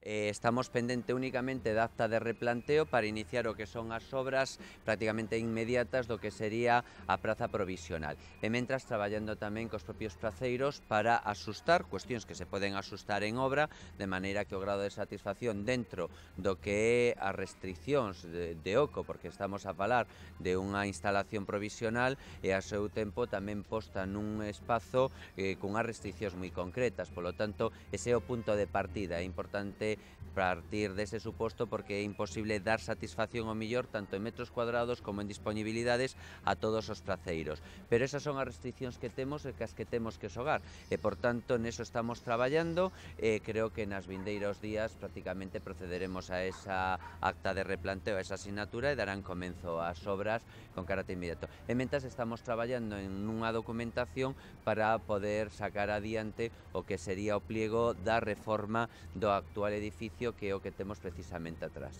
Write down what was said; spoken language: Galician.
Estamos pendente únicamente da acta de replanteo para iniciar o que son as obras prácticamente inmediatas do que sería a praza provisional. E mentras traballando tamén cos propios praceiros para asustar cuestións que se poden asustar en obra, de maneira que o grado de satisfacción dentro do que é as restriccións de oco, porque estamos a falar de unha instalación provisional e a seu tempo tamén posta nun espazo cunhas restriccións moi concretas. Polo tanto, ese é o punto de partida. É importante partir dese suposto porque é imposible dar satisfacción ao millor tanto en metros cuadrados como en dispoñibilidades a todos os praceiros. Pero esas son as restriccións que temos e cas que temos que xogar e, por tanto, neso estamos traballando e creo que nas vindeiros días prácticamente procederemos a esa acta de replanteo, a esa asignatura e darán comenzo ás obras con carácter inmediato. E mentras estamos traballando en unha documentación para poder sacar adiante o que sería o pliego da reforma do actual edificio que é o que temos precisamente atrás.